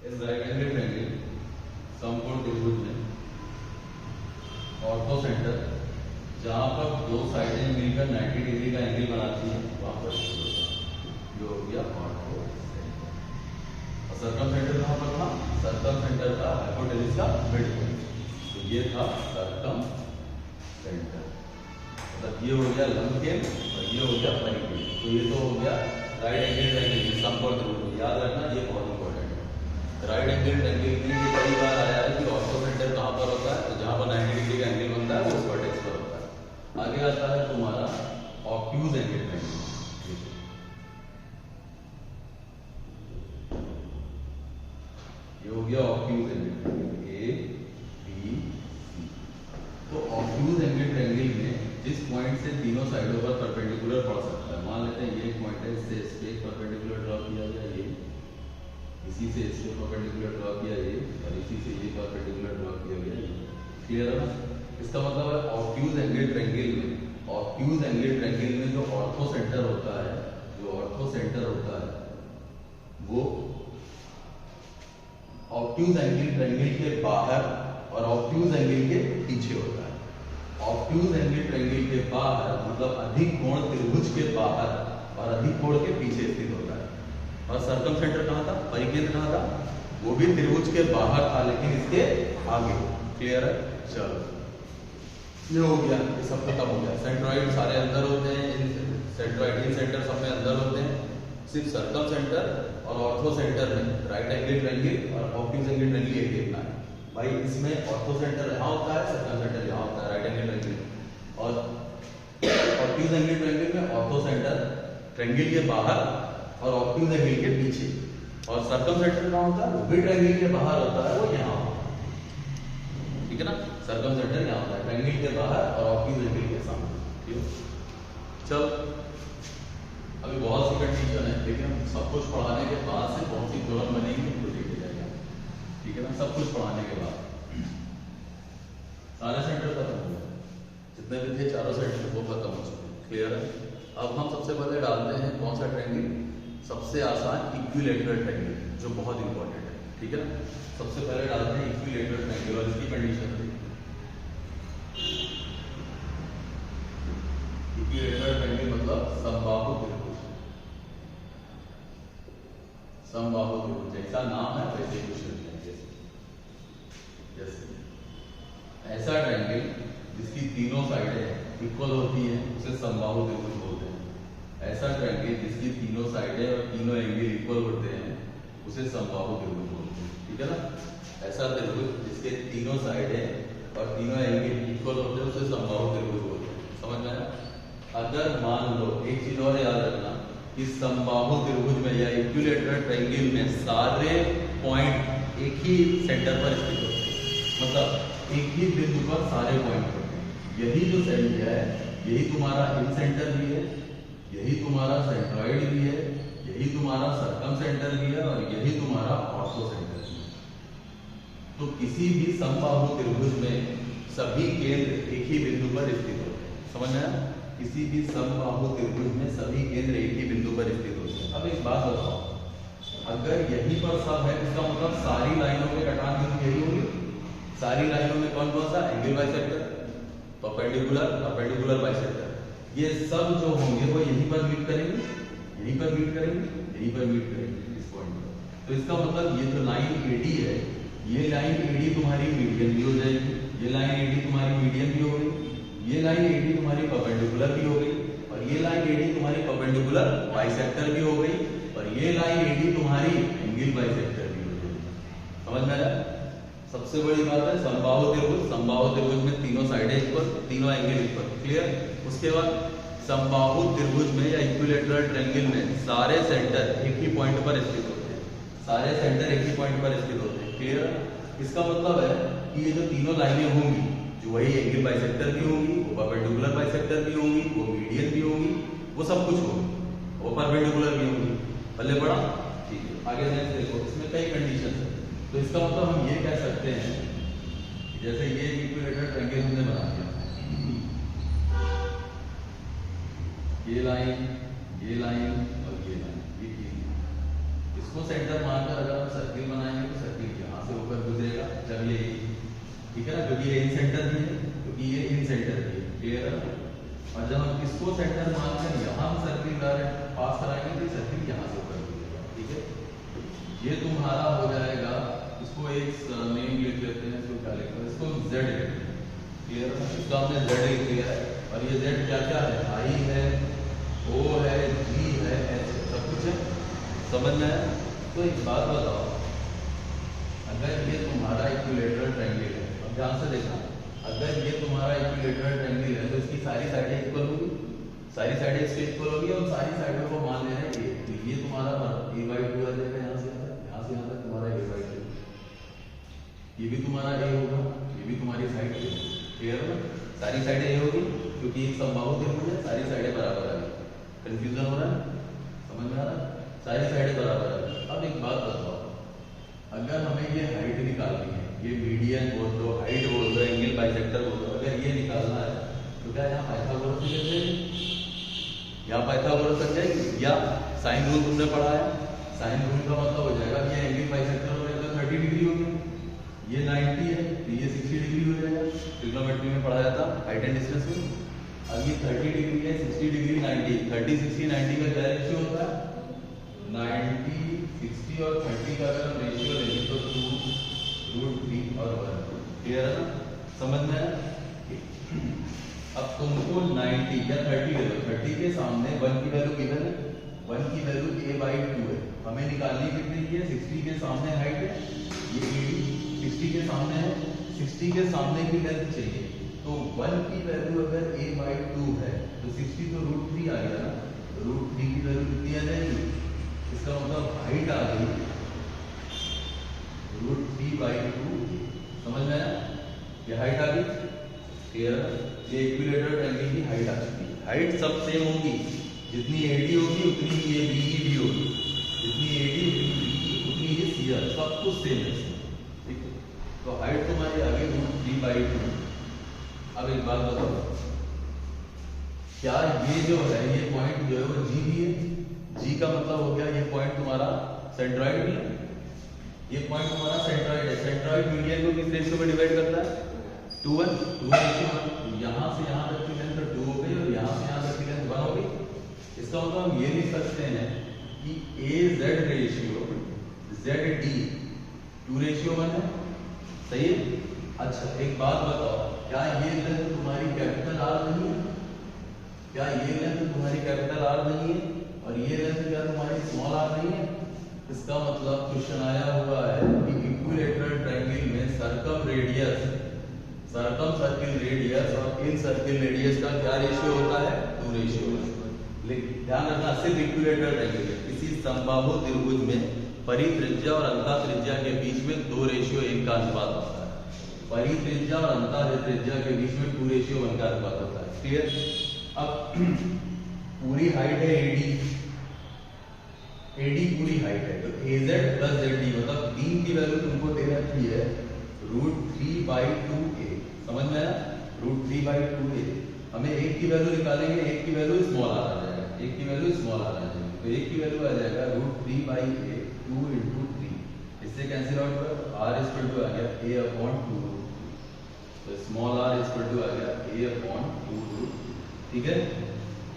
इस right angle triangle समकोण त्रिभुज में ऑर्थो सेंटर जहां पर दो साइडें मिलकर 90 डिग्री का एंगल बनाती है वहां पर जो हो गया ऑर्थो सेंटर। और सर्कम सेंटर कहां पर था? सर्कम सेंटर का हाइपोटेन्यूज का मिड पॉइंट। तो ये था सर्कम सेंटर, मतलब ये हो गया लंब केंद्र और ये हो गया परिकेंद्र। तो ये तो हो गया राइट एंगल ट्रायंगल समकोण त्रिभुज। याद रखना ये बहुत इंपॉर्टेंट है। राइट एंगल ट्रायंगल में ये कई बार आया है कि ऑर्थो सेंटर कहां पर होता है? तो जहां पर 90 डिग्री का एंगल बनता है वो उस वर्टेक्स पर होता है। आगे आता है तुम्हारा ऑब्ट्यूज एंगल ट्रायंगल। ये हो गया obtuse angle triangle A B C. तो ऑब्ट्यूज एंगल ट्रायंगल में जिस पॉइंट से तीनों साइडों पर परपेंडिकुलर पड़ सकता है, मान लेते हैं ये एक पॉइंट है, इससे इस पे परपेंडिकुलर ड्रॉ किया गया, ये इसी से इस पे परपेंडिकुलर ड्रॉ किया ये, और इसी से ये परपेंडिकुलर ड्रॉ किया गया ये। क्लियर है ना? इसका मतलब है ऑब्ट्यूज एंगल ट्रायंगल में, ऑब्ट्यूज एंगल ट्रायंगल में जो ऑर्थो सेंटर होता है, जो ऑर्थो सेंटर होता है वो ऑब्ट्यूज एंगल ट्रायंगल के बाहर और ऑब्ट्यूज एंगल के पीछे होता है। ऑब्ट्यूज एंगल ट्रायंगल के बाहर मतलब अधिक कोण त्रिभुज के बाहर और अधिक कोण के पीछे स्थित होता है। और सर्कम सेंटर कहां था? परिकेंद्र कहां था? वो भी त्रिभुज के बाहर था लेकिन इसके आगे। क्लियर है? चलो ये हो गया, ये सब खत्म हो गया। सेंट्रॉइड सारे अंदर होते हैं, सेंट्रॉइड इन सेंटर सब में अंदर होते हैं। सिर्फ सर्कम सेंटर और ऑर्थो सेंटर में राइट एंगल ट्रायंगल और ऑब्ट्यूज एंगल ट्रायंगल एक देखना है भाई। इसमें ऑर्थो सेंटर यहाँ होता है, सर्कम सेंटर यहाँ होता है राइट एंगल ट्रायंगल। और ऑब्ट्यूज एंगल ट्रायंगल में ऑर्थो सेंटर ट्रायंगल के बाहर और ऑब्ट्यूज एंगल के पीछे, और सर्कम सेंटर कहाँ होता है? वो भी ट्रायंगल के बाहर होता है, वो यहाँ होता है। ठीक है ना? सर्कम सेंटर यहाँ होता है ट्रायंगल के बाहर और ऑब्ट्यूज एंगल के सामने। ठीक है? चल अभी बहुत सी कंडीशन है लेकिन हम सब कुछ पढ़ाने के बाद से बहुत सी प्रॉब्लम बनेंगी, उनको देखे जाएगा। ठीक है ना? सब कुछ पढ़ाने के बाद सारे सेंटर खत्म हो गए, जितने भी थे चारों सेंटर वो खत्म हो चुके। क्लियर है? अब हम सबसे पहले डालते हैं कौन सा ट्रायंगल? सबसे आसान इक्विलैटरल ट्रायंगल, जो बहुत इंपॉर्टेंट है। ठीक है ना? सबसे पहले डालते हैं इक्विलैटरल ट्रायंगल और इसकी कंडीशन थी इक्विलैटरल ट्रायंगल मतलब समबाहु त्रिभुज। समबाहु त्रिभुज जैसा नाम है वैसे कुछ नहीं, जैसे ऐसा ट्रायंगल जिसकी तीनों साइडें इक्वल होती हैं उसे समबाहु त्रिभुज बोलते हैं। ऐसा ट्रायंगल जिसकी तीनों साइडें और तीनों एंगल इक्वल होते हैं उसे समबाहु त्रिभुज बोलते हैं। ठीक है ना? ऐसा त्रिभुज जिसके तीनों साइडें और तीनों एंगल इक्वल होते हैं उसे समबाहु त्रिभुज बोलते हैं। समझ में आया? अगर मान लो एक चीज और याद रखना कि समबाहु त्रिभुज में या इक्विलैटरल ट्रायंगल में सारे पॉइंट एक ही सेंटर पर स्थित होते हैं, मतलब एक ही बिंदु पर सारे पॉइंट होते हैं। यही जो सेंटर है यही तुम्हारा इन सेंटर भी है, यही तुम्हारा सेंट्रॉइड भी है, यही तुम्हारा सर्कम सेंटर भी है और यही तुम्हारा ऑर्थो सेंटर भी है। तो किसी भी समबाहु त्रिभुज में सभी केंद्र एक ही बिंदु पर स्थित होते हैं। समझ में आया? किसी भी समबाहु त्रिभुज में सभी केंद्र एक ही बिंदु पर स्थित होते हैं। अब एक बात बताओ, अगर यहीं पर सब है इसका मतलब सारी लाइनों के कटान बिंदु यही होंगे। सारी लाइनों में कौन कौन सा? Angle bisector, perpendicular, perpendicular bisector. ये सब जो होंगे वो यहीं पर मीट करेंगे, यहीं पर मीट करेंगे, यहीं पर मीट करेंगे इस पॉइंट पर। तो इसका मतलब ये जो लाइन AD है, ये लाइन AD तुम्हारी मीडियन भी हो जाएगी, ये लाइन AD तुम्हारी मीडियन भी हो गई, ये लाइन AD तुम्हारी परपेंडिकुलर भी हो गई, और ये लाइन AD तुम्हारी परपेंडिकुलर बाइसेक्टर भी हो गई, और ये लाइन AD तुम्हारी एंगल बाइसेक्टर भी हो गई। समझ में आया? सबसे बड़ी बात है समबाहु त्रिभुज। समबाहु त्रिभुज में तीनों साइडें इक्वल, तीनों एंगल इक्वल। क्लियर? उसके बाद समबाहु त्रिभुज में या इक्विलैटरल ट्रायंगल में सारे सेंटर एक ही पॉइंट पर स्थित होते हैं, सारे सेंटर एक ही पॉइंट पर स्थित होते हैं। क्लियर? इसका मतलब है कि ये जो तीनों लाइनें होंगी जो वही एंगल बाइसेक्टर भी होंगी, वो परपेंडिकुलर बाइसेक्टर भी होंगी, वो मीडियन भी होंगी, वो सब कुछ होगी, वो परपेंडिकुलर भी होंगी। पहले पढ़ा? ठीक है, आगे नेक्स्ट देखो, इसमें कई कंडीशन है। तो इसका मतलब हम ये कह सकते हैं जैसे ये इक्विलैटरल ट्रायंगल हमने बना दिया, ये लाइन और ये लाइन, ये तीन, इसको सेंटर मानकर अगर हम सर्किल बनाएंगे तो और जब हम इसको सेंटर मानकर यहाँ सर्किल पास कराएंगे तो सर्किल यहाँ से ऊपर मिलेगा। ठीक है, ये तुम्हारा हो जाएगा, इसको एक नेम लिख लेते हैं, इसको क्या लिखते हैं, इसको Z लिखते हैं। क्लियर है, इसका हमने Z लिख दिया है। और ये Z क्या क्या है, I है, O है, G है, H है, सब कुछ है, समझ में है। तो एक बात बताओ, अगर ये तुम्हारा इक्विलेटरल ट्रायंगल है, अब ध्यान से देखना, अगर ये तुम्हारा इक्विलेटरल ट्रायंगल है तो इसकी सारी साइडें इक्वल होगी, सारी साइडें इसके इक्वल होगी और सारी साइडों को मान लेना है a। तो ये तुम्हारा a/2 आ जाएगा, यहाँ से यहाँ तक तुम्हारा a/2, ये भी तुम्हारा a होगा, ये भी तुम्हारी साइड a। क्लियर है, सारी साइडें a होगी क्योंकि एक समबाहु त्रिभुज है, सारी साइडें बराबर आ गई। कंफ्यूजन हो रहा है, समझ में आ रहा है, सारी साइडें बराबर आ गई। अब एक बात बताओ, अगर हमें ये हाइट निकालनी है, ये मीडियन बोल दो, हाइट बोल दो, एंगल बाइसेक्टर बोल दो, अगर ये निकालना है तो क्या यहाँ पाइथागोरस से लग जाएगी, यहाँ पाइथागोरस लग जाएगी, या साइन रूल तुमने पढ़ा है, साइन रूल का मतलब हो जाएगा ये एंगल बाइसेक्टर हो जाएगा 30 डिग्री हो गया, ये 90 है तो ये 60 डिग्री हो जाएगा। ट्रिग्नोमेट्री में पढ़ाया था हाइट एंड डिस्टेंस में। अब ये 30 डिग्री है, 60 डिग्री 90, 30 60 90 का क्या रेशियो होता है, 90 60 और 30 का अगर हम रेशियो लेंगे तो 2√3 और 1। क्लियर है ना, समझ में है। अब तुमको 90 या 30 ले लो, 30 के सामने 1 की वैल्यू गिवन है, 1 की वैल्यू a/2 है, हमें निकालनी कितनी है, 60 के सामने हाइट है, ये 60 के सामने है, 60 के सामने की लेंथ चाहिए, तो 1 की वैल्यू अगर a/2 है तो 60 तो √3 आ गया ना, √3 की वैल्यू कितनी आ जाएगी, इसका मतलब हाइट आ गई √3/2। समझ में आया, ये हाइट आ गई। क्लियर, ये इक्विलेटरल ट्रायंगल की हाइट आ चुकी है। हाइट सब सेम होगी, जितनी AD होगी उतनी ये BE भी होगी, जितनी AD उतनी ये CR, सब कुछ सेम है। ठीक है, तो हाइट तुम्हारी आ गई √3/2। अब एक बात बताओ, क्या ये जो है ये पॉइंट जो है वो G भी है, G का मतलब हो गया ये पॉइंट तुम्हारा सेंट्रॉइड भी है, ये पॉइंट तुम्हारा सेंट्रॉइड है। सेंट्रॉइड मीडियन को किस रेशियो में डिवाइड करता है, 2:1, 2:1। यहाँ से यहाँ तक की लेंथ 2 हो गई और यहाँ से यहाँ तक की लेंथ 1 हो गई। इसका मतलब हम ये लिख सकते हैं कि AZ रेशियो ZD 2:1 है, सही है। अच्छा एक बात बताओ, क्या ये लेंथ तुम्हारी कैपिटल R नहीं है, क्या ये लेंथ तुम्हारी कैपिटल R नहीं है, और ये लेंथ क्या तुम्हारी स्मॉल r नहीं है। इसका मतलब क्वेश्चन आया हुआ है कि इक्विलेटरल ट्रायंगल में circum radius, circum circle radius और इन सर्किल रेडियस का क्या रेशियो होता है, 2:1। लेकिन ध्यान रखना सिर्फ इक्विलेटरल ट्रायंगल में, किसी समबाहु त्रिभुज में परित्रिज्या और अंतःत्रिज्या के बीच में 2:1 का अनुपात होता है, परित्रिज्या और अंतःत्रिज्या के बीच में 2:1 का अनुपात होता है। क्लियर। अब पूरी हाइट है AD पूरी हाइट है, तो AZ प्लस ZD मतलब 3 की वैल्यू तुमको दे रखी है √3/2a। समझ में आया, √3/2a। हमें एक की वैल्यू निकालेंगे, एक की वैल्यू स्मॉल r आ जाएगा, एक की वैल्यू स्मॉल r आ जाएगी, तो एक की वैल्यू आ जाएगा √3/a 2 × 3, इससे कैंसिल आउट कर r आ गया a/2, तो स्मॉल r आ गया a/2। ठीक है,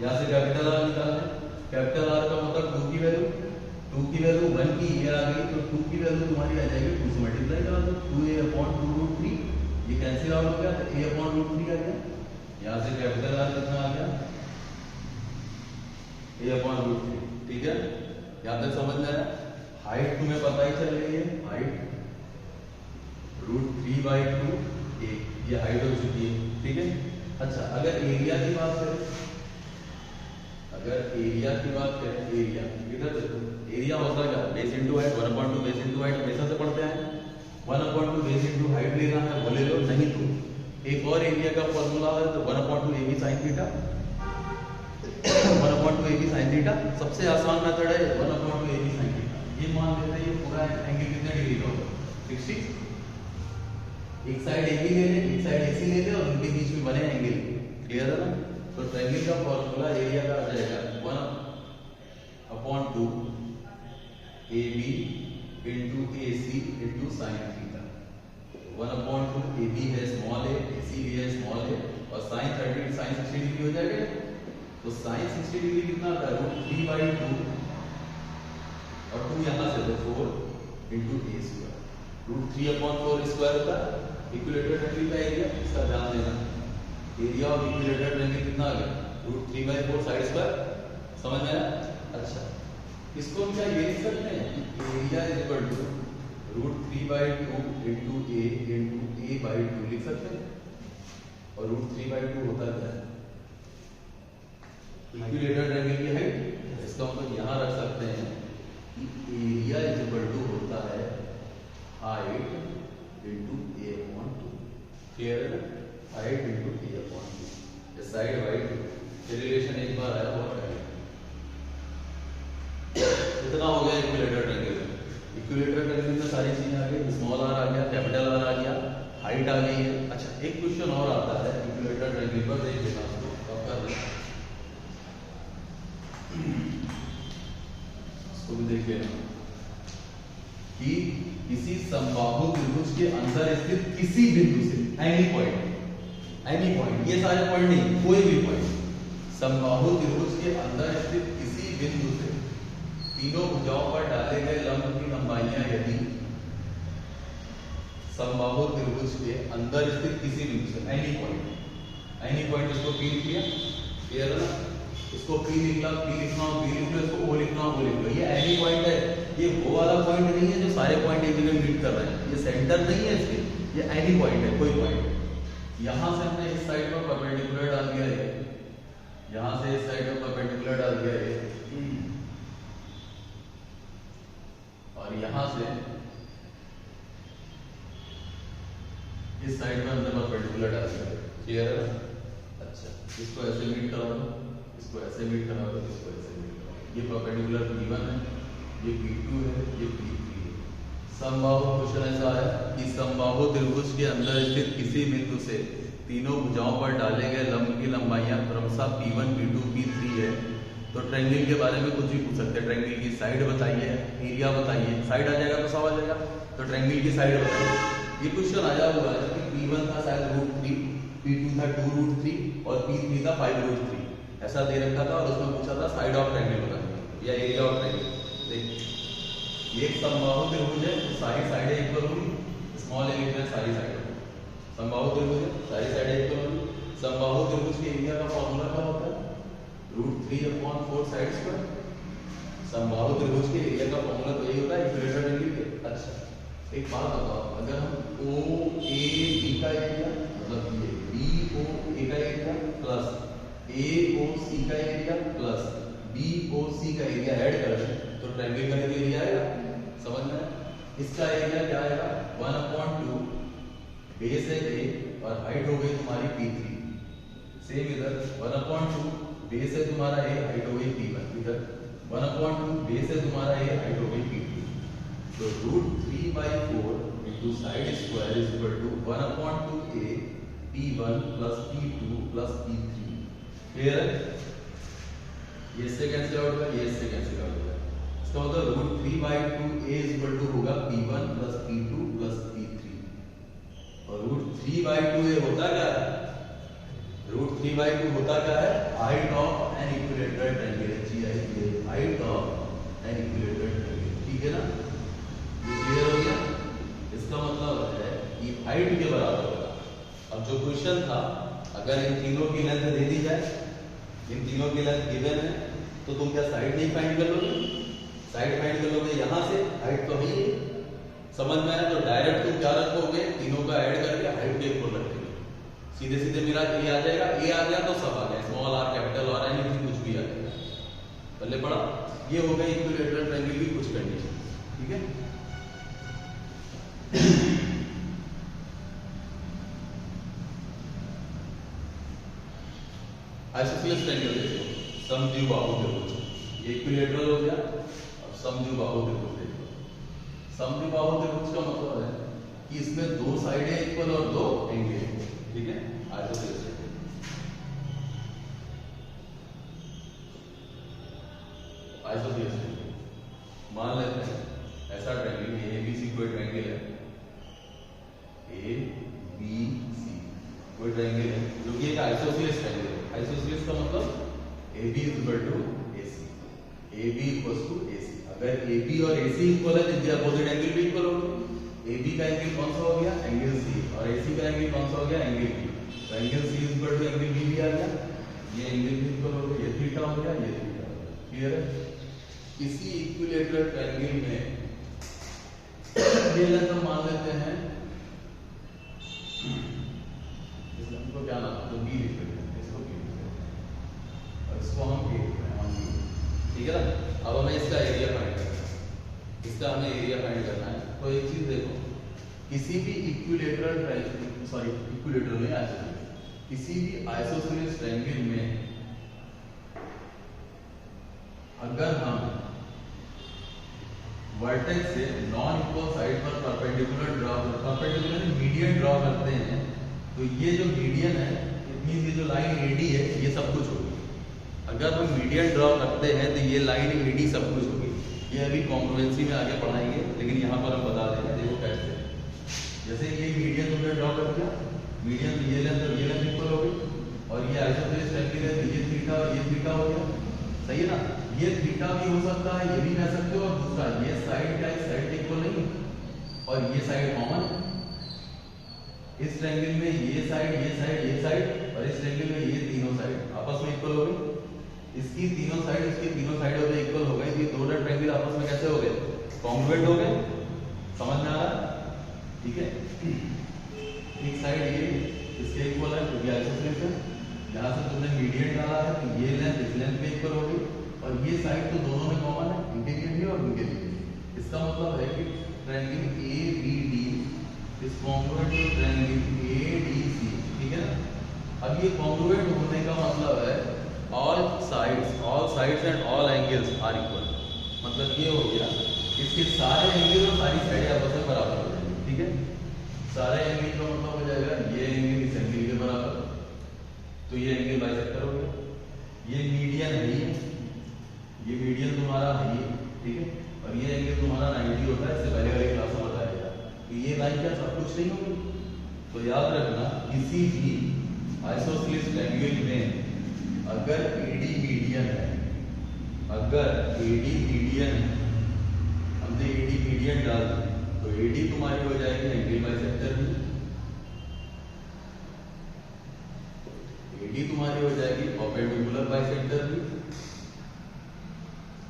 यहाँ से कैपिटल R निकालना है, कैपिटल R का मतलब 2 की वैल्यू 1 की ये आ गई, तो 2 की वैल्यू तुम्हारी आ जाएगी 2 से मल्टीप्लाई करा दो, 2a/2√3, ये कैंसिल आउट हो गया तो a/√3 आ गया। यहाँ से कैपिटल R कितना आ गया, a/√3। ठीक है, यहाँ तक समझ में आया। हाइट तुम्हें पता ही चल रही है, हाइट √3/2a, ये हाइट हो चुकी है। ठीक है, अच्छा अगर एरिया की बात करें, अगर एरिया की बात करें, एरिया इधर देखो, एरिया होता क्या, base into height, 1/2 base into height, हमेशा से पढ़ते हैं। 1/2 बेस इंटू हाइट लेना है वो ले लो, नहीं तो एक और एरिया का फॉर्मूला है, तो 1/2 AB sin theta, 1/2 AB sin theta सबसे आसान मेथड है, 1/2 AB sin थीटा। ये मान लेते हैं ये पूरा एंगल कितने डिग्री का होगा, 60। एक साइड AB ले ले, एक साइड AC ले ले और उनके बीच में बने एंगल। क्लियर है ना, तो ट्रायंगल का फॉर्मूला एरिया का आ जाएगा 1/2 AB × AC × sin theta, 1/2 AB है स्मॉल a, AC भी है स्मॉल a और sin 30 sin 60 डिग्री हो जाएगा। तो sin 60 डिग्री कितना आता है √3/2 और 2 यहाँ से तो 4 into a स्क्वायर। √3/4 स्क्वायर होता है इक्विलेटरल ट्रायंगल का एरिया। इसका ध्यान देना, एरिया ऑफ इक्विलेटरल ट्रायंगल कितना आ गया √3/4 साइड स्क्वायर। समझ में आया? अच्छा, इसको हम क्या ये लिख सकते हैं कि area is equal to √3/2 into a into a/2 लिख सकते हैं। और √3/2 होता क्या है इक्विलेटरल ट्रायंगल की हाइट। इसका मतलब यहाँ रख सकते हैं कि एरिया इज इक्वल टू होता है हाइट into a/2। क्लियर है ना? Height into a/2 side wide relation एक बार आया बहुत पहले। इतना हो गया इक्विलेटरल ट्रायंगल। इक्विलेटरल ट्रायंगल में सारी चीजें आ गई, स्मॉल आर आ गया, कैपिटल आर आ गया, हाइट आ गई है। अच्छा, एक क्वेश्चन और आता है इक्विलेटरल ट्रायंगल पर, देख लेना उसको कब कर रहे हैं, इसको भी देख लेना कि किसी समबाहु त्रिभुज के अंदर स्थित किसी बिंदु से एनी पॉइंट, ये सारे पॉइंट नहीं, कोई भी पॉइंट, समबाहु त्रिभुज के अंदर स्थित किसी बिंदु से तीनों भुजाओं पर डाले गए लंब की लंबाइयां यदि समबाहु त्रिभुज के अंदर स्थित किसी बिंदु से एनी पॉइंट, इसको P लिख लिया, क्लियर है ना? इसको P लिखना, P लिखना, P लिख लो, इसको O लिखना, O लिख लो। ये एनी पॉइंट है, ये वो वाला पॉइंट नहीं है जो सारे पॉइंट एक जगह मीट कर रहे हैं, ये सेंटर नहीं है इसके, ये एनी पॉइंट है, कोई पॉइंट। यहां से हमने इस साइड पर परपेंडिकुलर डाल दिया है, यहां से इस साइड पर परपेंडिकुलर डाल दिया है और यहां से इस साइड पर हमने परपेंडिकुलर डाल दिया। क्लियर है? अच्छा, इसको ऐसे मीट करा दो, इसको ऐसे मीट करा दो, इसको ऐसे मीट करा दो। ये परपेंडिकुलर P1 है, ये P2 है, ये P3 है। समबाहु क्वेश्चन ऐसा है कि समबाहु त्रिभुज के अंदर स्थित किसी बिंदु से तीनों भुजाओं पर डाले गए लंब की लंबाइयां क्रमशः P1 P2 P3 है। तो ट्रायंगल के बारे में कुछ भी पूछ सकते हैं, ट्रायंगल की साइड बताइए, एरिया बताइए, साइड आ जाएगा तो सवाल आ जाएगा, तो ट्रायंगल की साइड बताइए। ये क्वेश्चन आया हुआ है कि P1 था शायद √3, P2 था 2√3 और P3 था 5√3, ऐसा दे रखा था और उसमें पूछा था साइड ऑफ ट्रायंगल बताइए या एरिया ऑफ ट्रायंगल। देखिए, ये एक समबाहु त्रिभुज है, तो सारी साइडें इक्वल होंगी, स्मॉल a लिख रहे हैं, सारी साइडें समबाहु त्रिभुज है, सारी साइडें इक्वल होंगी। समबाहु त्रिभुज के एरिया का फॉर्मूला क्या होता है √3/4 साइड स्क्वायर। समबाहु त्रिभुज के एरिया का फॉर्मूला तो यही होता है इक्विलेटरल ट्रायंगल के। अच्छा, एक बात बताओ, अगर हम OAB का एरिया मतलब ये BOA का एरिया प्लस AOC का एरिया प्लस BOC का एरिया ऐड करें तो ट्रायंगल का एरिया आएगा। समझ में? इसका एरिया क्या आएगा 1/2 बेस है A और हाइट हो गई तुम्हारी P3। सेम इधर 1/2 बेस है तुम्हारा A, हाइट हो गई P1। इधर 1/2 बेस है तुम्हारा A, हाइट हो गई P2। तो √3/4 into side square is equal to 1/2 A P1 plus P2 plus P3। Clear है? ये इससे कैंसिल आउट होगा, ये इससे कैंसिल आउट होगा। इसका मतलब √3/2 A इज इक्वल टू होगा P1 plus P2 plus P3 और √3/2 A होता क्या है? √3/2 होता क्या है? Height of an equilateral triangle, height of an equilateral triangle. ठीक है ना? ये क्लियर हो गया? इसका मतलब है कि हाइट के बराबर होगा। अब जो क्वेश्चन था, अगर इन तीनों की लेंथ दे दी जाए, इन तीनों की लेंथ गिवन है, तो तुम क्या साइड नहीं फाइंड कर लोगे? साइड फाइंड कर लोगे यहां से, हाइट तो है। समझ में आया? तो डायरेक्ट तुम क्या रखोगे, तीनों का ऐड करके हाइट के इक्वल रखोगे। सीधे सीधे मेरा A आ जाएगा, A आ गया तो सब आ गया, small r capital R anything कुछ भी आ जाएगा। पहले पढ़ा, ये हो गई इक्विलेटरल ट्रायंगल की कुछ कंडीशन। ठीक है? आइसोसेलेस ट्रायंगल देखो, समद्विबाहु त्रिभुज, ये इक्विलेटरल हो गया। अब समद्विबाहु त्रिभुज देखो, समद्विबाहु त्रिभुज का मतलब है कि इसमें दो साइडें इक्वल और दो एंगल। ठीक है? आइसोसेलेस मान लेते हैं ऐसा ट्रायंगल ABC कोई ट्रायंगल है, A कोई ट्रायंगल है जो कि एक आइसोसेलेस ट्रायंगल है। आइसोसेलेस का मतलब AB equal to AC, AB equal to AC। अगर AB और AC इक्वल है तो इनके अपोजिट एंगल भी इक्वल होंगे। AB का एंगल कौन सा हो गया? एंगल C, और AC का एंगल कौन सा हो गया? Angle B। तो angle C equal to angle B भी आ गया, ये एंगल भी इक्वल हो गया, ये थीटा हो गया, ये थीटा हो गया। क्लियर है? किसी इक्विलैटरल ट्रायंगल में ये लेंथ हम मान लेते हैं, इस लेंथ को क्या नाम है? तो B लिख लेते हैं, इसको B लिख लेते हैं और इसको हम A लिख रहे हैं, हम B। ठीक है ना? अब हमें इसका एरिया फाइंड करना है, इसका हमें एरिया फाइंड करना है। तो एक चीज देखो, किसी भी इक्विलैटरल ट्रायंगल, सॉरी इक्विलैटरल नहीं, आइसोसेलेस, किसी भी आइसोसेलेस ट्रायंगल में अगर हम वर्टेक्स से नॉन इक्वल साइड पर perpendicular draw, perpendicular median draw करते हैं, तो ये जो मीडियन है, इट मींस ये जो लाइन AD है, ये सब कुछ होगी। अगर हम मीडियन ड्रॉ करते हैं तो ये लाइन AD सब कुछ होगी। ये अभी कॉन्ग्रुएंसी में आगे पढ़ाएंगे, लेकिन यहाँ पर हम बता देंगे, देखो कैसे। जैसे ये मीडियन तुमने ड्रॉ कर दिया, मीडियन तो ये लेंथ और ये लेंथ इक्वल हो गई, और ये आइसोसेलेस ट्रायंगल है तो ये थीटा और ये थीटा हो गया। सही है ना? ये थीटा भी हो सकता है, ये भी कह सकते हो, और दूसरा ये साइड क्या है, साइड इक्वल नहीं, और ये साइड कॉमन। इस ट्रायंगल में ये साइड, ये साइड, ये साइड, और इस ट्रायंगल में ये तीनों साइड आपस में इक्वल हो गई। इसकी तीनों साइड, इसकी तीनों साइड हो गई इक्वल हो गई। ये दोनों ट्रायंगल आपस में कैसे हो गए? कॉन्ग्रुएंट हो गए। समझ में आ रहा है? ठीक है? एक साइड ये इसके इक्वल है क्योंकि आइसोसेलेस है। यहाँ से तुमने मीडियन डाला है तो ये लेंथ इस लेंथ में इक्वल हो गई, और ये साइड तो दोनों में कॉमन है, इंटीरियर भी और इंटीरियर भी। इसका मतलब है कि triangle ABD is congruent to triangle ADC। ठीक है ना? अब ये कॉन्ग्रुएंट होने का मतलब है all sides and all angles are equal. मतलब ये हो गया, इसके सारे एंगल और सारी साइडें आपस में बराबर हो जाएंगी। ठीक है? सारे एंगल का मतलब हो जाएगा ये एंगल इस एंगल के बराबर, तो ये एंगल बाइसेक्टर हो गया। ये मीडियन है, ये मीडियन तुम्हारा है ये, ठीक है? और ये एंगल तुम्हारा 90 होता है, इससे पहले वाली क्लास में बताया गया। तो ये लाइन क्या सब कुछ नहीं होगी? तो याद रखना, किसी भी आइसोसेलेस ट्रायंगल में अगर AD मीडियन है, अगर AD मीडियन है, हमने AD मीडियन डाल दी तो AD तुम्हारी हो जाएगी एंगल बाइसेक्टर भी, AD तुम्हारी हो जाएगी परपेंडिकुलर बाइसेक्टर भी,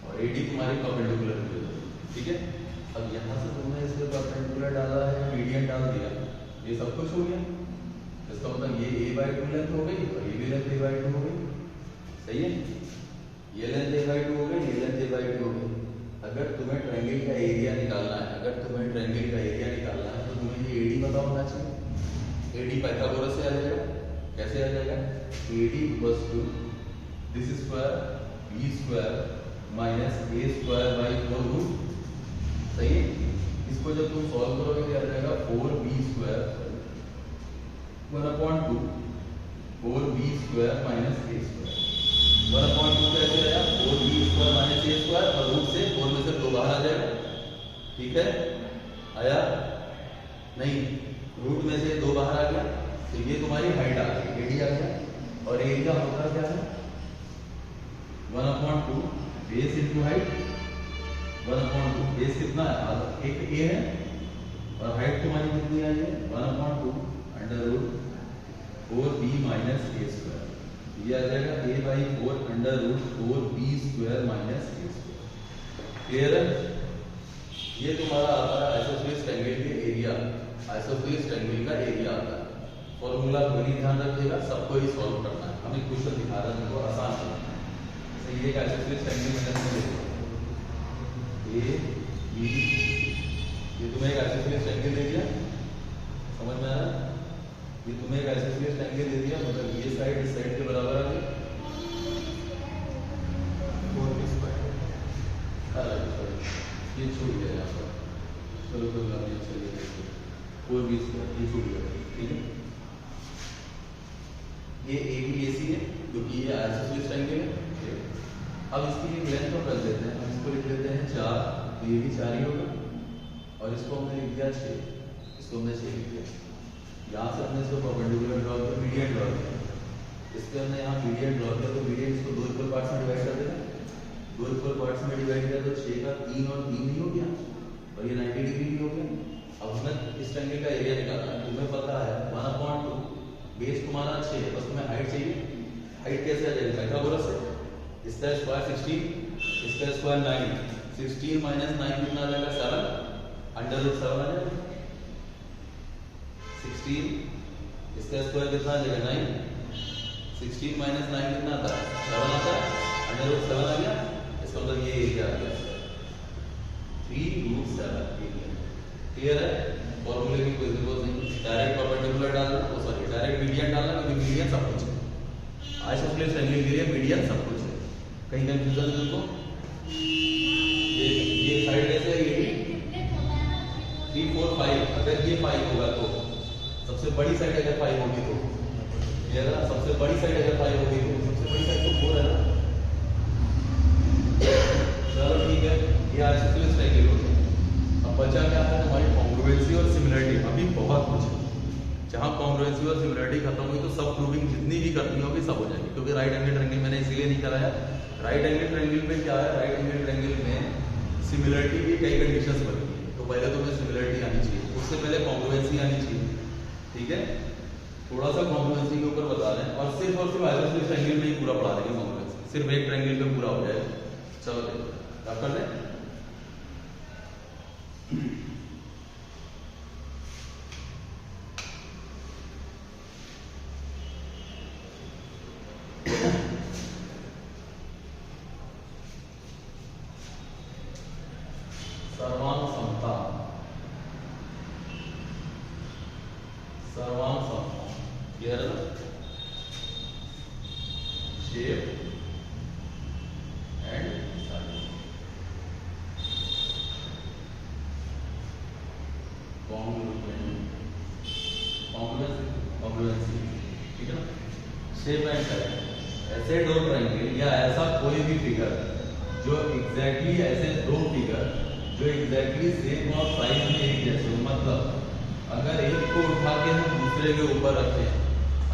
और AD तुम्हारी परपेंडिकुलर भी हो जाएगी। ठीक है? अब यहाँ से तुमने इसके परपेंडिकुलर डाला है, मीडियन डाल दिया, ये सब कुछ हो गया। इसका मतलब ये A/2 लेंथ हो गई और ये भी लेंथ A/2 हो गई। सही है? ये लेंथ A/2 हो गई, ये लेंथ A/2 हो गई। अगर तुम्हें ट्रायंगल का एरिया निकालना है, अगर तुम्हें ट्रायंगल का एरिया निकालना है तो तुम्हें ये AD पता होना चाहिए। AD पाइथागोरस से आ जाएगा। कैसे आ जाएगा? AD equals to this square B square minus A square by 4 root. सही है? इसको जब तुम सॉल्व करोगे तो आ जाएगा 4B square 1/2 4B square minus A square. 1/2 कैसे आया? 4B square minus A square, और रूट से 4 में से 2 बाहर आ जाएगा। ठीक है? आया? नहीं, रूट में से 2 बाहर आ गया, तो ये तुम्हारी हाइट आ गई, AD आ गया। और एरिया होता क्या है? 1/2 बेस इंटू हाइट। 1/2 बेस कितना है? एक A है, और हाइट तुम्हारी कितनी आई है? 1/2 under root 4B minus A square. ये आ जाएगा A/4 under root 4B square minus A square. Clear है? ये तुम्हारा आता है आइसोसेलेस ट्रायंगल के एरिया, आइसोसेलेस ट्रायंगल का एरिया आता है। फॉर्मूला को नहीं ध्यान रखिएगा, सबको ही सॉल्व करना है। हम एक क्वेश्चन दिखा रहे हैं, आसान है। जैसे ये एक आइसोसेलेस ट्रायंगल में देखो, ABCD, ये तुम्हें एक आइसोसेलेस ट्रायंगल दे दिया, समझ में आ रहा है? ये तुम्हें एक आइसोसेलेस ट्रायंगल दे दिया, मतलब ये साइड इस साइड के बराबर आ गई, 4B स्क्वायर। ये छूट गया यहाँ पर, चलो कोई बात नहीं, चलिए 4B स्क्वायर ये छूट गया। ठीक है? ये ABAC है क्योंकि ये आइसोसेलेस ट्रायंगल है। अब इसकी एक लेंथ तो कर देते हैं, हम इसको लिख लेते हैं 4, तो ये भी 4 ही होगा, और इसको हमने लिख दिया 6, इसको हमने 6 लिख दिया। यहाँ से हमने इसको परपेंडिकुलर ड्रॉ किया, मीडियन ड्रॉ किया, इसके हमने यहाँ मीडियन ड्रॉ किया, तो मीडियन इसको 2 इक्वल पार्ट्स में डिवाइड कर देना, 2 इक्वल पार्ट्स में डिवाइड किया तो 6 का 3 और 3 नहीं हो गया, और ये 90 डिग्री भी हो गया। अब हमें इस ट्रायंगल का एरिया निकालना है, तुम्हें पता है 1/2, बेस तुम्हारा 6 है, बस तुम्हें हाइट चाहिए। हाइट कैसे आ जाएगी? पाइथागोरस से, इसका स्क्वायर 16, इसका स्क्वायर 9, 16 माइनस 9 कितना आ जाएगा? 7, √7 आ जाएगा। 16 इसका स्क्वायर कितना आ जाएगा? 9, 16 माइनस 9 कितना आता है? 7 आता है, √7 आ गया। इसका मतलब ये एरिया आ गया 3√7 एरिया। क्लियर है? फॉर्मूले की कोई जरूरत नहीं, डायरेक्ट परपेंडिकुलर डालना, ओ सॉरी डायरेक्ट मीडियन डालना, क्योंकि मीडियन सब कुछ है। आइसोसेलेस ट्रायंगल के लिए मीडियन सब कुछ है, कहीं कंफ्यूजन है तुमको? ये साइड कैसे है? ये 3 4 5, अगर ये 5 होगा तो सबसे बड़ी साइड अगर 5 होगी तो ये ना, सबसे बड़ी साइड अगर 5 होगी तो सबसे बड़ी साइड तो 4 है ना। चलो ठीक है, ये आइसोसेलेस ट्रायंगल हो गया। अब बचा क्या है? हमारी कॉन्ग्रुएंसी और सिमिलरिटी। अभी बहुत कुछ है, जहाँ कॉन्ग्रुएंसी और सिमिलरिटी खत्म हुई तो सब प्रूविंग जितनी भी करनी होगी सब हो जाएगी, क्योंकि राइट एंगल ट्रायंगल मैंने इसीलिए नहीं कराया। राइट एंगल ट्रायंगल में क्या है? राइट एंगल ट्रायंगल में सिमिलरिटी की कई कंडीशंस बनती है, तो पहले तो हमें सिमिलरिटी आनी चाहिए, उससे पहले कॉन्ग्रुएंसी आनी चाहिए। ठीक है, थोड़ा सा कॉन्ग्रुएंसी के ऊपर बता रहे हैं, और सिर्फ आइसोसेलेस ट्रायंगल में ही पूरा पढ़ा देंगे कॉन्ग्रुएंसी, सिर्फ एक ट्रायंगल में पूरा हो जाएगा। चलो देखो अब कर लें। सर्वांग समता, सर्वांग समता, क्लियर है? शेप एंड साइज, कॉन्ग्रुएंसी, ठीक है ना? शेप एंड साइज, ऐसे दो ट्रायंगल या ऐसा कोई भी फिगर जो एग्जैक्टली ऐसे दो फिगर जो एग्जैक्टली सेम और साइज में एक जैसे हो, मतलब अगर एक को उठा के हम दूसरे के ऊपर रखें,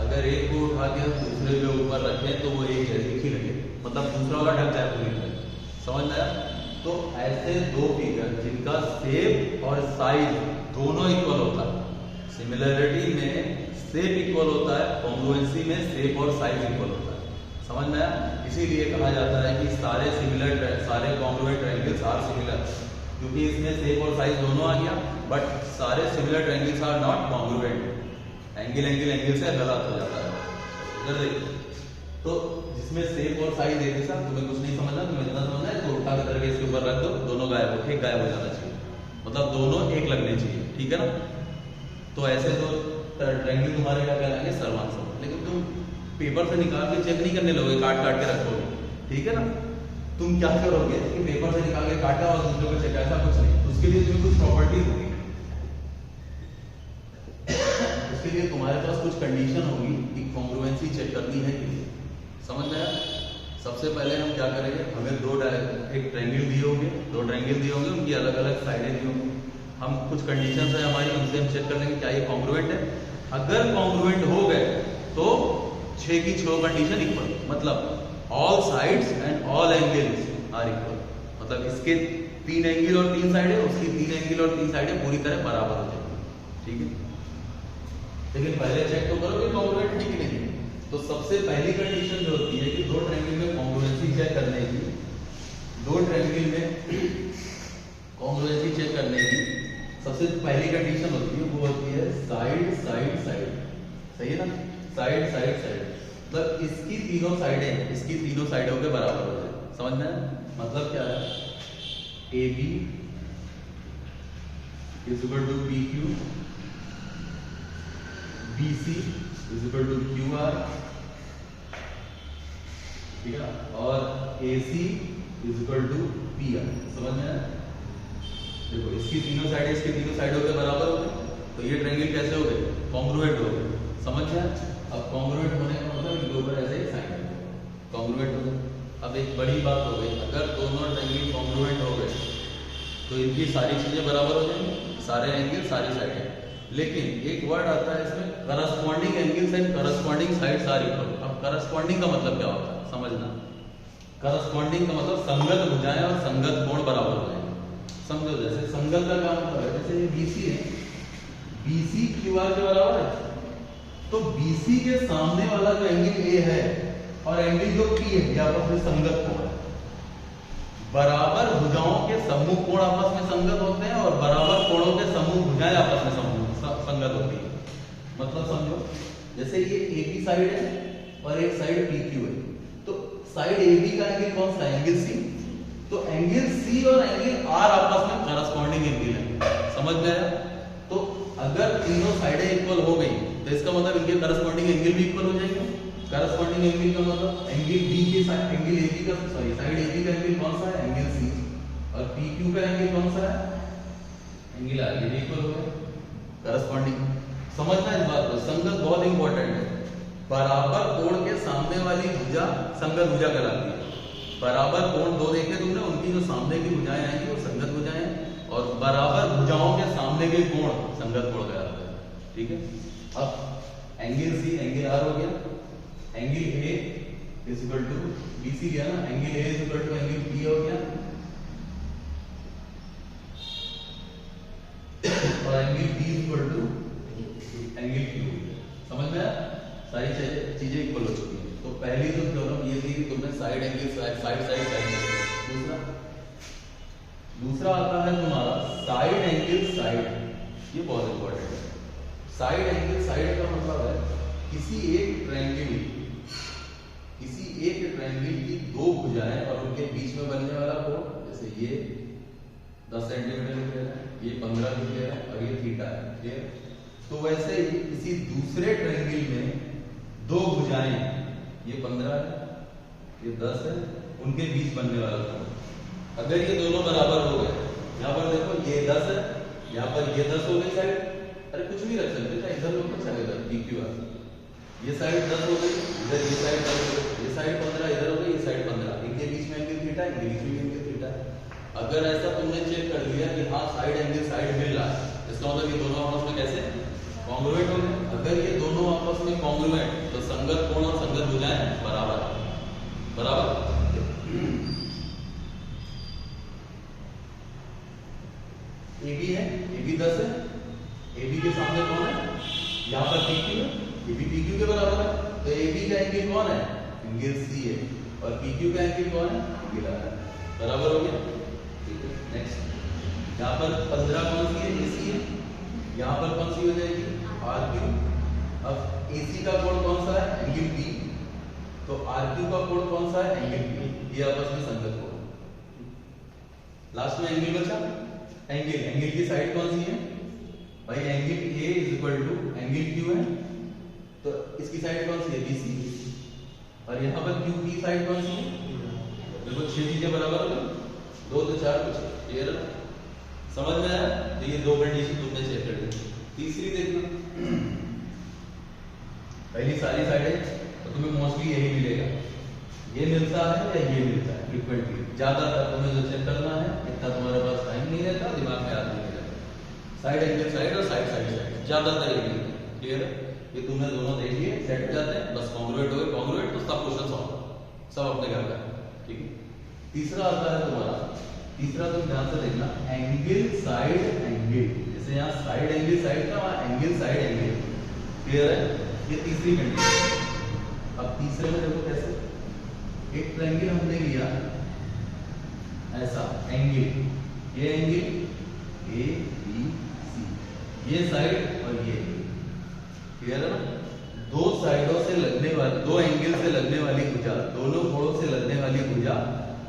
अगर एक को उठा के हम दूसरे के ऊपर रखें तो वो एक जैसे ही लगे, मतलब दूसरा वाला ढक जाए पूरी तरह, समझ में आया? तो ऐसे दो फिगर जिनका शेप और साइज दोनों इक्वल होता है, सिमिलरिटी में शेप इक्वल होता है, कॉन्ग्रुएंसी में शेप और साइज इक्वल होता है, समझ में आया? इसीलिए कहा जाता है कि सारे सिमिलर, सारे कॉन्ग्रुएंट ट्रायंगल्स आर सिमिलर, क्योंकि इसमें शेप और साइज दोनों आ गया, बट सारे similar triangles are not congruent, angle से गलत हो जाता है। इधर देखो, तो जिसमें शेप और साइज एक जैसा, तुम्हें कुछ नहीं समझना, तुम्हें इतना समझना है तो उठा करके इसके ऊपर रख दो, दोनों गायब हो, एक गायब हो जाना चाहिए, मतलब दोनों एक लगने चाहिए, ठीक है ना? तो ऐसे तो ट्रायंगल तुम्हारे क्या कहलाएंगे? सर्वांग समता। लेकिन तुम पेपर से निकाल के चेक नहीं करने लोगे, काट काट के रखोगे, ठीक है ना? तुम क्या करोगे कि पेपर से निकाल के काटा और दूसरे को चेक, ऐसा कुछ नहीं। उसके लिए तुम्हें कुछ प्रॉपर्टीज होगी, उसके लिए तुम्हारे पास कुछ कंडीशन होगी कि कॉन्ग्रुएंसी चेक करनी है कि नहीं, समझ में आया? सबसे पहले हम क्या करेंगे, हमें एक ट्रायंगल दिए होंगे, दो ट्रायंगल दिए होंगे, उनकी अलग अलग साइडें दी होंगी, हम कुछ कंडीशन है हमारी, उनसे हम चेक कर लेंगे क्या ये कॉन्ग्रुएंट है। अगर कॉन्ग्रुएंट हो गए तो 6 की 6 कंडीशन इक्वल, मतलब all sides and all angles are equal, मतलब इसके 3 एंगल और 3 साइडें, उसकी 3 एंगल और 3 साइडें पूरी तरह बराबर हो जाएंगी, ठीक है? लेकिन पहले चेक तो करो कि कॉन्ग्रुएंट है कि नहीं। तो सबसे पहली कंडीशन जो होती है कि दो ट्रायंगल में कॉन्ग्रुएंसी चेक करने की, दो ट्रायंगल में कॉन्ग्रुएंसी चेक करने की सबसे पहली कंडीशन होती है, वो होती है साइड साइड साइड, सही है ना? साइड साइड साइड, मतलब इसकी तीनों साइडें इसकी तीनों साइडों के बराबर हो जाए, समझ में आया? मतलब क्या है? AB is equal to PQ, BC is equal to QR, ठीक है, और AC is equal to PR, समझ में आया? देखो इसकी तीनों साइडें इसके तीनों साइडों के बराबर हो गए, तो ये ट्रायंगल कैसे हो गए? कॉन्ग्रुएंट हो गए, समझ में आया? अब कॉन्ग्रुएंट होने का मतलब इनके ऊपर ऐसे ही साइन कॉन्ग्रुएंट हो गए। अब एक बड़ी बात हो गई, अगर दोनों ट्रायंगल कॉन्ग्रुएंट हो गए तो इनकी सारी चीजें बराबर हो जाएंगी, सारे एंगल सारी साइडें, लेकिन एक वर्ड आता है इसमें corresponding angles and corresponding sides are equal. अब करस्पॉन्डिंग का मतलब क्या होता है समझना। करस्पॉन्डिंग का मतलब संगत भुजाएं और संगत कोण बराबर हो जाएंगे। समझो जैसे संगत का क्या मतलब है, जैसे ये BC है, BC QR के बराबर है, तो BC के सामने वाला जो एंगल A है और एंगल जो P है ये आपस में संगत कोण है। बराबर भुजाओं के सम्मुख कोण आपस में संगत होते हैं और बराबर कोणों के सम्मुख भुजाएं आपस में संगत होती है। मतलब समझो जैसे ये AB साइड है और एक साइड PQ है, तो साइड AB का एंगल कौन सा है, एंगल C। तो एंगल C और एंगल R आपस में करस्पॉन्डिंग एंगल है। समझ में आया? तो अगर तीनों साइडें इक्वल हो गई तो इसका मतलब इनके करस्पॉन्डिंग एंगल भी इक्वल हो जाएंगे। करस्पॉन्डिंग एंगल का मतलब एंगल B के साइड एंगल AB का साइड AB का एंगल कौन सा है, एंगल C, और PQ का एंगल कौन सा है, एंगल R, ये इक्वल हो गए करस्पॉन्डिंग। समझना इस बात को, संगत बहुत इंपॉर्टेंट है। बराबर कोण के सामने वाली भुजा संगत भुजा कहलाती है। बराबर कोण दो देखे तुमने, उनकी जो सामने की भुजाएं आएंगी वो संगत भुजाएं, और बराबर भुजाओं के सामने के कोण संगत कोण कहलाते हैं। ठीक है। अब एंगल C एंगल R हो गया, angle A is equal to BC गया ना, angle A is equal to angle P हो गया, और angle B is equal to angle Q। समझ में आया? सारी चीजें इक्वल हो चुकी हैं। तो पहली तो थ्योरम ये थी कि तुमने साइड एंगल साइड दूसरा आता है तुम्हारा साइड एंगल साइड। ये बहुत इंपॉर्टेंट है। साइड एंगल साइड का मतलब है किसी एक ट्रायंगल की दो भुजाएं और उनके बीच में बनने वाला कोण, जैसे ये 10 सेंटीमीटर क्लियर है, ये 15 क्लियर है और ये थीटा है, क्लियर। तो वैसे ही किसी दूसरे ट्रायंगल में दो भुजाएं, ये 15 है, ये 10 है, उनके बीच बनने वाला कोण, अगर ये दोनों बराबर हो गए, यहाँ पर देखो ये 10 है, यहाँ पर ये 10 हो गई साइड, अरे कुछ भी रख सकते थे, इधर लोग अच्छा चलेगा PQR, ये साइड 10 हो गई, इधर ये साइड 10 हो गई, ये साइड 15 इधर हो गई, ये साइड 15, इनके बीच में एंगल थीटा, इनके बीच में एंगल थीटा। अगर ऐसा तुमने चेक कर लिया कि हाँ साइड एंगल साइड मिल रहा है, इसका मतलब ये दोनों आपस में कैसे कॉन्ग्रुएंट हो गए। अगर ये दोनों आपस में कॉन्ग्रुएंट तो संगत कोण और संगत भुजाएं बराबर। AB है, AB 10 है, AB के सामने कौन है, यहाँ पर PQ है, ये भी PQ के बराबर है, तो AB का एंगल कौन है, एंगल C है, और PQ का एंगल कौन है, एंगल R है। बराबर हो गया। ठीक है, नेक्स्ट यहाँ पर 15 कौन सी है, AC है, यहाँ पर कौन सी हो जाएगी, RQ। अब AC का कोण कौन सा है, एंगल P, तो RQ का कोण कौन सा है, एंगल P, ये आपस में संगत कोण। लास्ट में एंगल बचा, एंगल की साइड कौन सी है भाई, angle A is equal to angle Q है, तो इसकी साइड कौन सी है, BC, और यहाँ पर Q की साइड कौन सी है, देखो 6 चीजें बराबर हो गई, 2 तो 4 कुछ क्लियर है। समझ में आया? तो ये दो कंडीशन तुमने चेक कर ली। तीसरी देखना, पहली सारी साइडें तो तुम्हें मोस्टली यही मिलेगा, ये मिलता है या ये मिलता है फ्रीक्वेंटली। ज्यादातर तुम्हें जो चेक करना है, इतना तुम्हारे पास टाइम नहीं रहता, दिमाग में याद नहीं रहता। साइड एंगल साइड और साइड ज्यादातर एक मिलता है, क्लियर है। ये तुमने दोनों देख लिए, सेट हो जाते हैं, बस कॉन्ग्रुएंट हो गए, कॉन्ग्रुएंट तो सब क्वेश्चन सॉल्व, सब अपने घर का। ठीक है। तीसरा आता है तुम्हारा, तीसरा तुम ध्यान से देखना, एंगल साइड एंगल, जैसे यहाँ साइड एंगल साइड का, वहां एंगल साइड एंगल, क्लियर है। ये तीसरी कंडीशन। अब तीसरे में देखो कैसे, एक ट्रायंगल हमने लिया ऐसा, एंगल, ये एंगल ABC, ये साइड और ये, क्लियर है ना। दो साइडों से लगने वाली, दो एंगल से लगने वाली भुजा, दोनों कोणों से लगने वाली भुजा,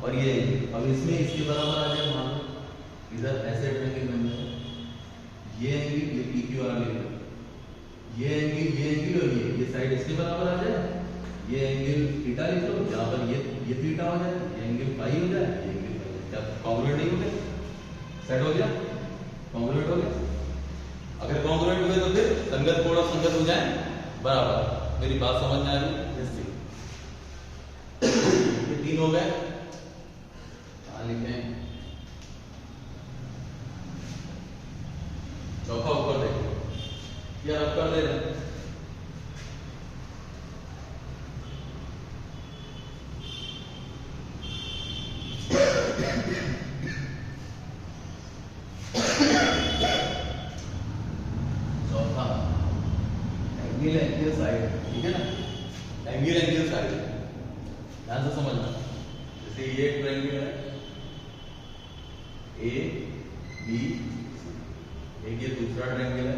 और ये एंगल, अब इसमें इसके बराबर आ जाए, मान लो इधर ऐसे ट्रायंगल बन जाए, ये एंगल, ये PQR लिख लो, ये एंगल और ये साइड इसके बराबर आ जाए, ये एंगल थीटा लिख लो, यहाँ पर ये थीटा हो जाए, ये एंगल फाई हो जाए, ये एंगल फाई, क्या कॉन्ग्रुएंट नहीं हो गए, सेट हो गया, कॉन्ग्रुएंट हो गया। अगर कॉन्ग्रुएंट हुए तो फिर संगत कोण और संगत भुजाएं बराबर। मेरी बात समझ में आ रही है? ये 3 हो गए, लिखें चौथा ऊपर देखो, या रब कर दे रहे हैं। चौथा एंगल साइड, ठीक है ना, एंगल साइड ध्यान से समझना। जैसे ये एक ट्रायंगल है ए बी, एक ये दूसरा ट्रायंगल है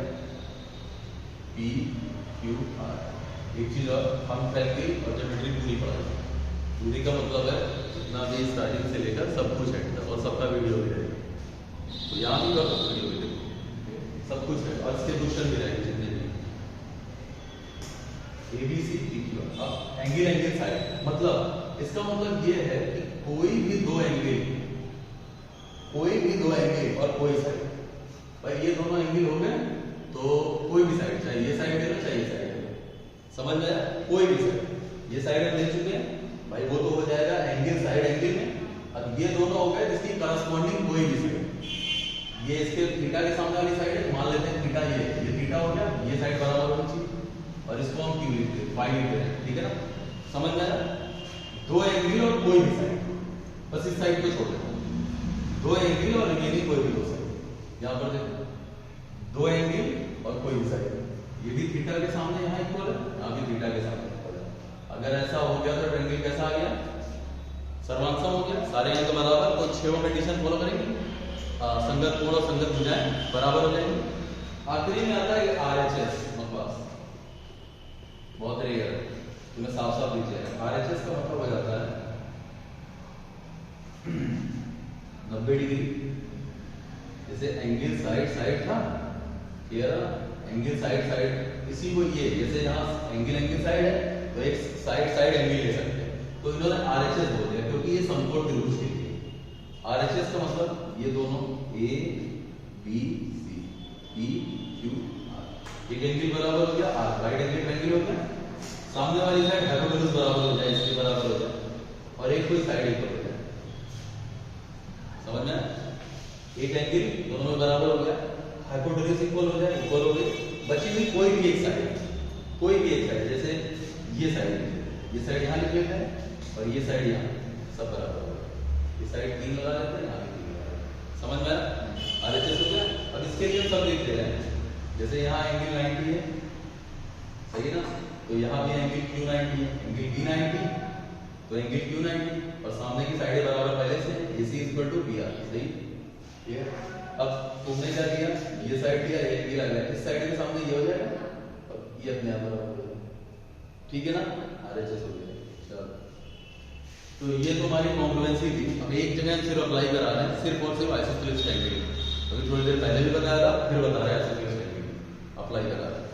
पी क्यू आर। एक चीज और, हम ट्रायंगल और ज्योमेट्री पूरी पढ़ाई। पूरी का मतलब है जितना भी स्टार्टिंग से लेकर सब कुछ है और सबका वीडियो भी रहेगा, तो यहाँ भी कर वीडियो भी देखो, सब कुछ है और इसके क्वेश्चन भी रहेंगे जितने भी। A B C P Q R. अब एंगल साइड मतलब इसका मतलब ये है कि कोई भी दो एंगल और कोई साइड, भाई ये दोनों एंगल हो गए तो कोई भी साइड, चाहे ये साइड है चाहे ये साइड है, समझ में आया? कोई भी साइड, ये साइड हम ले चुके हैं भाई, वो तो हो जाएगा एंगल साइड एंगल में। अब ये दोनों हो गए जिसकी करस्पॉन्डिंग कोई भी साइड, ये इसके थीटा के सामने वाली साइड है, मान लेते हैं थीटा ये थीटा हो गया, ये साइड बराबर होनी चाहिए और इसको हम क्यू लिखते हैं, फाई लिखते हैं, ठीक है ना? समझ में आया? दो एंगल और कोई भी साइड, बस इस साइड को छोड़ देते हैं, दो एंगल और रिमेनिंग कोई भी दो साइड। यहाँ पर देखो दो एंगल और कोई भी साइड, ये भी थीटा के सामने यहाँ इक्वल है, यहाँ भी थीटा के सामने इक्वल है। अगर ऐसा हो गया तो ट्रायंगल कैसा आ गया? सर्वांगसम हो गया, सारे एंगल बराबर। तो छह कंडीशन फॉलो करेंगे, संगत कोण और संगत भुजाएं बराबर हो जाएंगे। आखिरी में आता है आरएचएस, बकवास बहुत रेयर है, तुम्हें साफ साफ दीजिए। आरएचएस का मतलब हो जाता है 90 डिग्री। जैसे एंगल साइड था, ये एंगल साइड, इसी को ये जैसे यहाँ एंगल साइड है तो एक साइड एंगल ले सकते हैं, तो इन्होंने आरएचएस बोल दिया क्योंकि ये समकोण त्रिभुज के लिए। आरएचएस का मतलब ये दोनों A B C P Q R, एक एंगल बराबर हो गया आर, राइट एंगल ट्रायंगल हो गया, सामने वाली साइड हाइपोटेन्यूज बराबर हो जाए, इसके बराबर हो जाए, और एक कोई साइड इक्वल हो जाए, समझ में? एक एंगल दोनों में बराबर हो गया, हाइपोटेन्यूज इक्वल हो जाए, इक्वल हो गई, बची हुई कोई भी एक साइड, जैसे ये साइड यहाँ लिख लेते हैं और ये साइड यहाँ, सब बराबर हो गया। ये साइड 3 लगा लेते हैं, यहाँ भी 3 लगा लेते हैं, समझ में आया? आरएचएस हो गया। अब इसके लिए हम सब लिखते हैं, जैसे यहाँ एंगल 90 है, सही है ना, तो यहाँ भी एंगल Q90 है, एंगल B90, तो एंगल Q90 और सामने की साइडें बराबर पहले से, AC इक्वल टू PR, सही है? अब तुमने क्या किया, ये साइड दिया, ये लगा, इस साइड के सामने ये हो जाएगा और ये अपने आप बराबर हो जाएगा, ठीक है ना? आरएचएस हो गया। चलो, तो ये तुम्हारी कॉन्ग्रुएंसी थी। अब एक जगह हम सिर्फ अप्लाई करा रहे हैं, सिर्फ और सिर्फ आइसोसेलेस ट्रायंगल, अभी थोड़ी देर पहले भी बताया था, फिर बता रहे हैं आइसोसेलेस ट्रायंगल अप्लाई करा रहे हैं।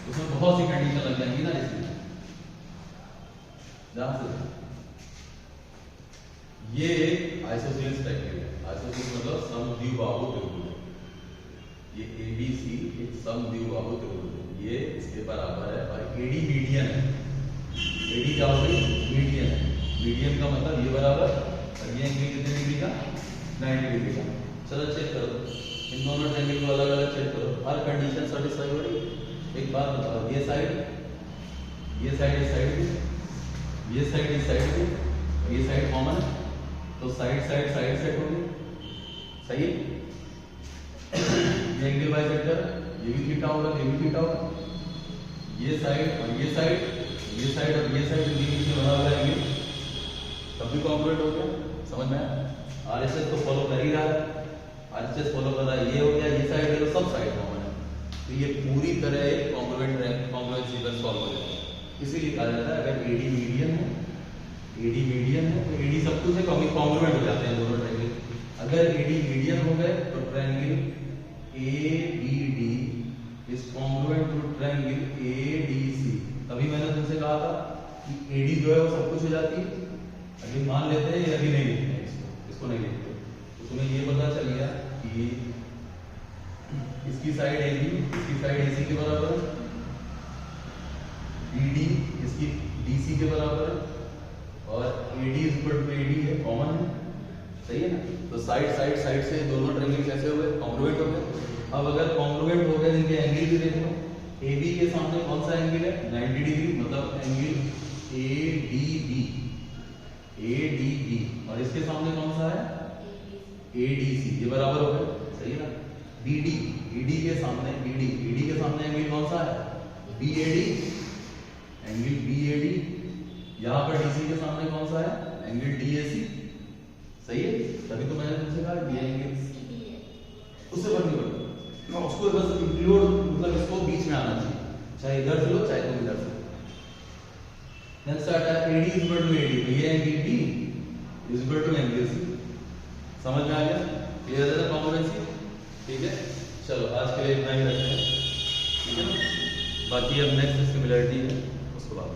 उसमें बहुत सी कंडीशन लग जाएंगी ना, इसलिए ध्यान से। ये एक आइसोसेलेस ट्रायंगल है, आइसोसेलेस मतलब समद्विबाहु त्रिभुज है। ये ABC एक समद्विबाहु त्रिभुज है, ये इसके बराबर है और AD मीडियन है। AD क्या हो गई? मीडियन है। मीडियन का मतलब ये बराबर और ये एंगल कितने डिग्री का? 90 डिग्री का। चलो चेक करो, इन दोनों ट्रायंगल को अलग अलग चेक करो, हर कंडीशन सेटिस्फाई हो रही है। एक बात बताओ, ये साइड इस साइड की, ये साइड इस साइड की, ये साइड कॉमन है, तो साइड सेट हो गई, सही है? ये एंगल बाइसेक्टर, ये भी थीटा होगा, ये भी थीटा होगा, ये साइड और ये साइड और ये साइड के बीच में बना हुआ एंगल तब भी कॉन्ग्रुएंट हो गया, समझ में आया? आरएचएस तो फॉलो कर ही रहा है, आरएचएस फॉलो कर रहा है, ये हो गया, ये साइड है तो सब साइड कॉमन है, तो ये पूरी तरह एक कॉन्ग्रुएंसी पर सॉल्व हो जाएगा। इसीलिए कहा जाता है अगर AD मीडियन है तो AD सब कुछ है, कॉन्ग्रुएंट हो जाते हैं दोनों ट्रायंगल। अगर AD मीडियन हो गए तो triangle ABD is congruent to triangle ADC। तभी मैंने तुमसे कहा था कि AD जो है वो सब कुछ हो जाती है। अभी मान लेते हैं या अभी नहीं लिखते हैं, इसको नहीं लिखते, तो तुम्हें ये पता चल गया कि इसकी साइड AB, इसकी साइड AC के बराबर है, BD इसकी DC के बराबर है, और AD इक्वल टू AD है, कॉमन है, सही है ना। तो साइड साइड साइड से दोनों ट्रायंगल कैसे हो गए, कॉन्ग्रुएंट हो गए। अब अगर कॉन्ग्रुएंट हो गए इनके एंगल भी देख लो, AB के सामने कौन सा एंगल है 90 डिग्री, मतलब एंगल ADB और इसके सामने कौन सा है ADC, ये बराबर हो गए, सही है ना। ED के सामने ED के सामने एंगल कौन सा है BAD, एंगल BAD। यहाँ पर DC के सामने कौन सा है एंगल DAC, सही है। तभी तो मैंने तुमसे कहा ये एंगल उससे बढ़ नहीं बढ़, उसको बस इंक्लूड, मतलब इसको बीच में आना चाहिए, चाहे इधर से लो चाहे तुम इधर से। नेक्स्ट आता है AD is equal to AD, तो ये angle B is equal to angle C। समझ में आ गया, क्लियर है ना कॉन्ग्रुएंसी, ठीक है। चलो आज के लिए इतना ही रखते हैं, ठीक है ना। बाकी अब नेक्स्ट सिमिलरिटी है उसके बाद